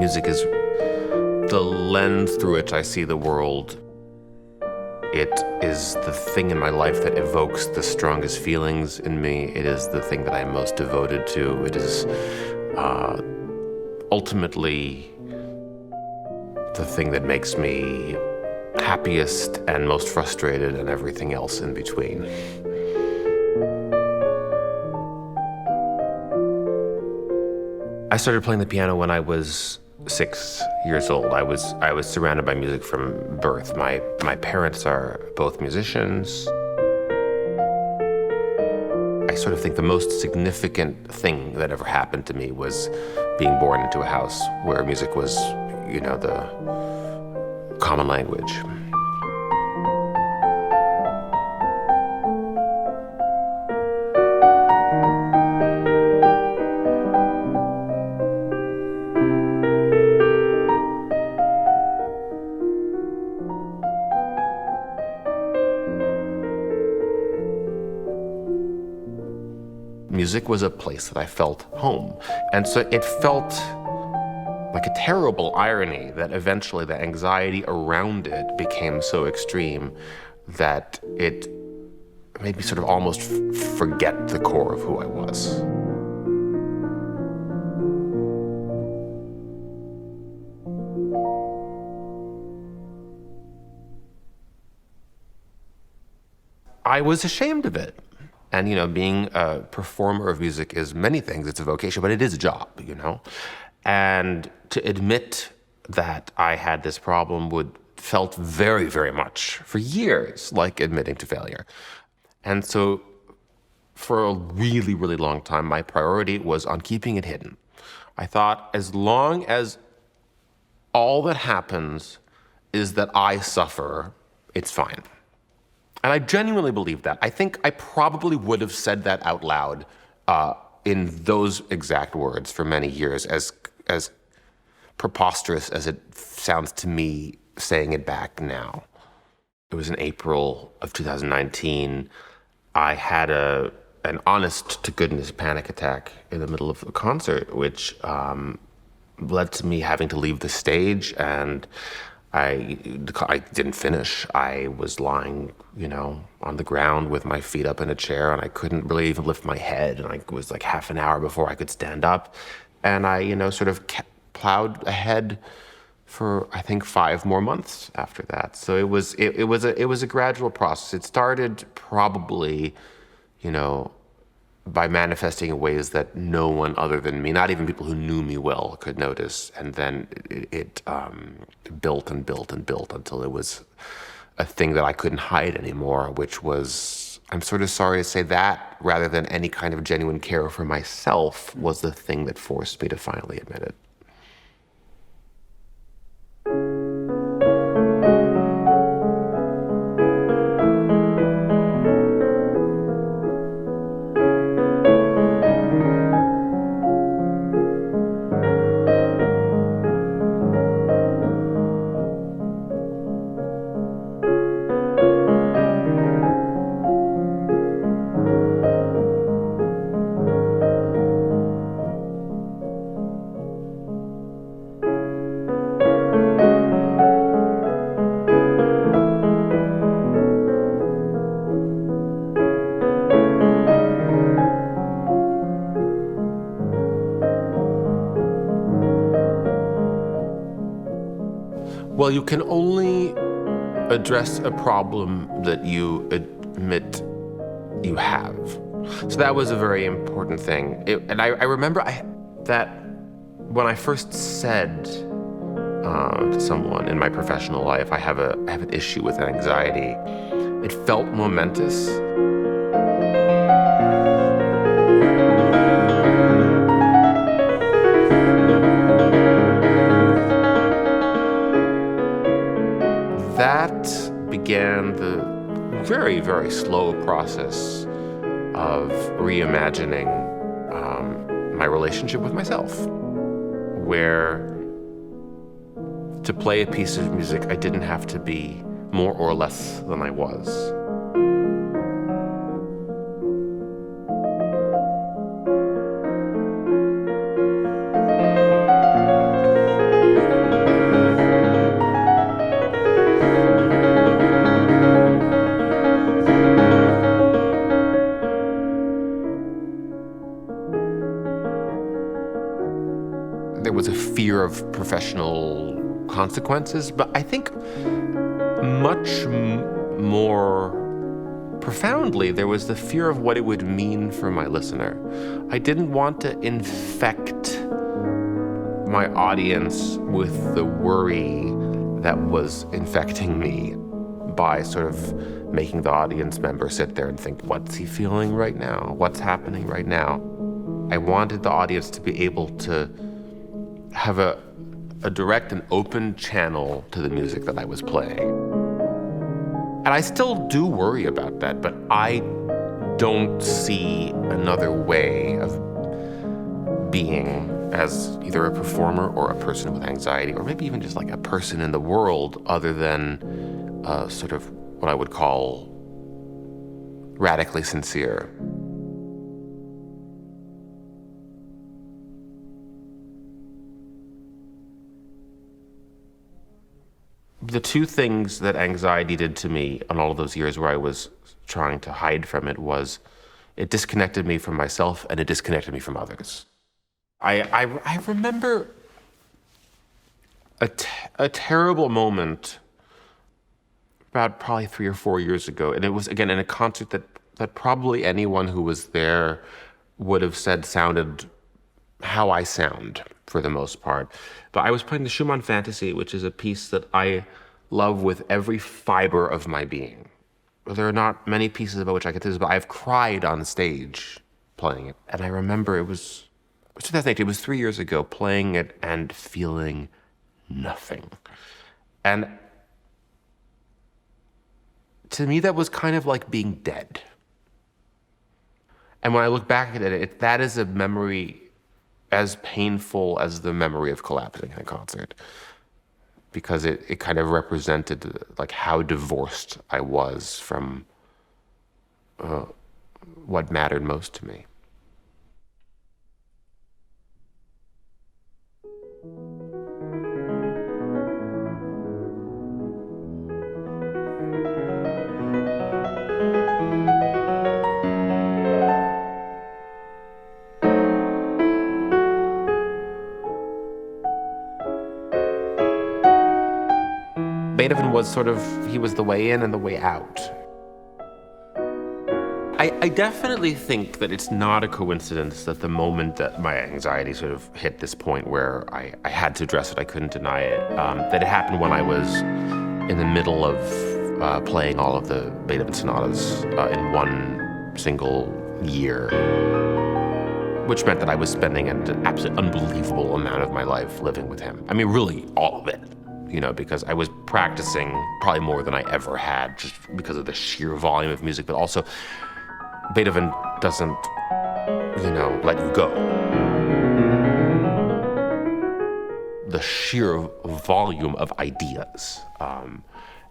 Music is the lens through which I see the world. It is the thing in my life that evokes the strongest feelings in me. It is the thing that I'm most devoted to. It is ultimately the thing that makes me happiest and most frustrated and everything else in between. I started playing the piano when I was 6 years old. I was surrounded by music from birth. My parents are both musicians. I sort of think the most significant thing that ever happened to me was being born into a house where music was, the common language. Music was a place that I felt home. And so it felt like a terrible irony that eventually the anxiety around it became so extreme that it made me sort of almost forget the core of who I was. I was ashamed of it. And, being a performer of music is many things. It's a vocation, but it is a job, And to admit that I had this problem felt very, very much for years like admitting to failure. And so for a really, really long time, my priority was on keeping it hidden. I thought as long as all that happens is that I suffer, it's fine. And I genuinely believe that. I think I probably would have said that out loud in those exact words for many years, as preposterous as it sounds to me saying it back now. It was in April of 2019. I had an honest-to-goodness panic attack in the middle of a concert, which led to me having to leave the stage, and I didn't finish. I was lying, on the ground with my feet up in a chair, and I couldn't really even lift my head. And it was like half an hour before I could stand up. And I, sort of plowed ahead for, I think, 5 more months after that. So it was a gradual process. It started probably, by manifesting in ways that no one other than me, not even people who knew me well, could notice. And then it built and built and built until it was a thing that I couldn't hide anymore, which was, I'm sort of sorry to say that, rather than any kind of genuine care for myself, was the thing that forced me to finally admit it. Well, you can only address a problem that you admit you have. So that was a very important thing. And I remember that when I first said to someone in my professional life, I have an issue with anxiety, it felt momentous. That began the very, very slow process of reimagining my relationship with myself, where to play a piece of music, I didn't have to be more or less than I was. of professional consequences, but I think much more profoundly, there was the fear of what it would mean for my listener. I didn't want to infect my audience with the worry that was infecting me by sort of making the audience member sit there and think, what's he feeling right now? What's happening right now? I wanted the audience to be able to have a direct and open channel to the music that I was playing. And I still do worry about that, but I don't see another way of being as either a performer or a person with anxiety, or maybe even just like a person in the world, other than sort of what I would call radically sincere. The two things that anxiety did to me on all of those years where I was trying to hide from it was it disconnected me from myself and it disconnected me from others. I remember a terrible moment about probably 3 or 4 years ago, and it was, again, in a concert that probably anyone who was there would have said sounded how I sound for the most part. But I was playing the Schumann Fantasy, which is a piece that I love with every fiber of my being. There are not many pieces about which I could do this, but I've cried on stage playing it. And I remember it was 2008, it was 3 years ago, playing it and feeling nothing. And to me, that was kind of like being dead. And when I look back at it, that is a memory as painful as the memory of collapsing in a concert, because it kind of represented like how divorced I was from what mattered most to me. Beethoven was he was the way in and the way out. I definitely think that it's not a coincidence that the moment that my anxiety sort of hit this point where I had to address it, I couldn't deny it, that it happened when I was in the middle of playing all of the Beethoven sonatas in one single year, which meant that I was spending an absolutely unbelievable amount of my life living with him. I mean, really, all of it. Because I was practicing probably more than I ever had, just because of the sheer volume of music, but also Beethoven doesn't, let you go. The sheer volume of ideas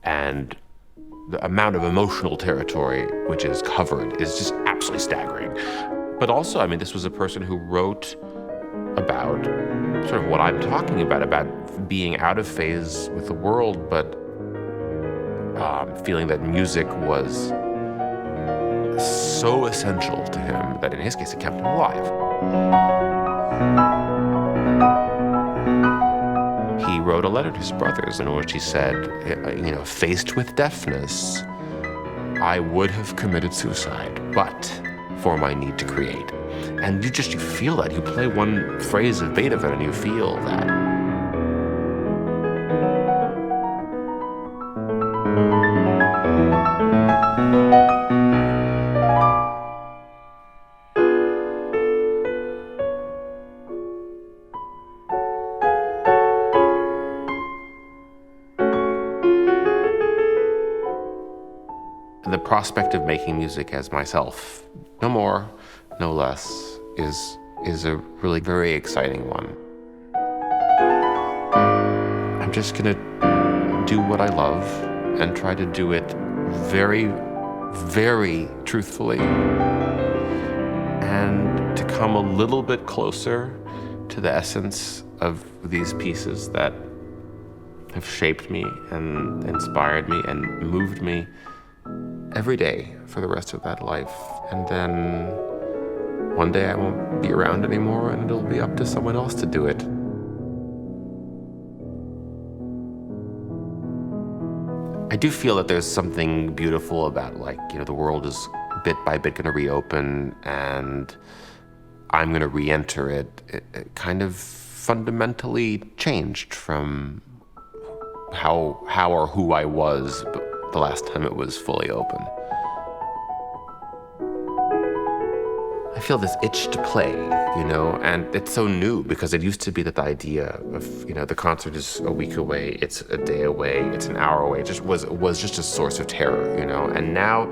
and the amount of emotional territory which is covered is just absolutely staggering. But also, this was a person who wrote about sort of what I'm talking about being out of phase with the world, but feeling that music was so essential to him that in his case it kept him alive. He wrote a letter to his brothers in which he said, faced with deafness, I would have committed suicide, but for my need to create. And you feel that. You play one phrase of Beethoven and you feel that. The prospect of making music as myself, no more, no less, is a really very exciting one. I'm just gonna do what I love and try to do it very, very truthfully, and to come a little bit closer to the essence of these pieces that have shaped me and inspired me and moved me every day for the rest of that life. And then one day I won't be around anymore and it'll be up to someone else to do it. I do feel that there's something beautiful about, like, the world is bit by bit going to reopen, and I'm going to re-enter it. It kind of fundamentally changed from how or who I was the last time it was fully open. I feel this itch to play, and it's so new because it used to be that the idea of, the concert is a week away, it's a day away, it's an hour away. It just was just a source of terror, and now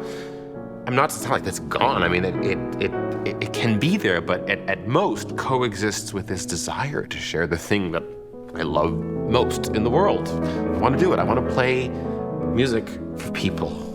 I'm not to sound like that's gone. I mean, it can be there, but at most coexists with this desire to share the thing that I love most in the world. I want to do it. I want to play music for people.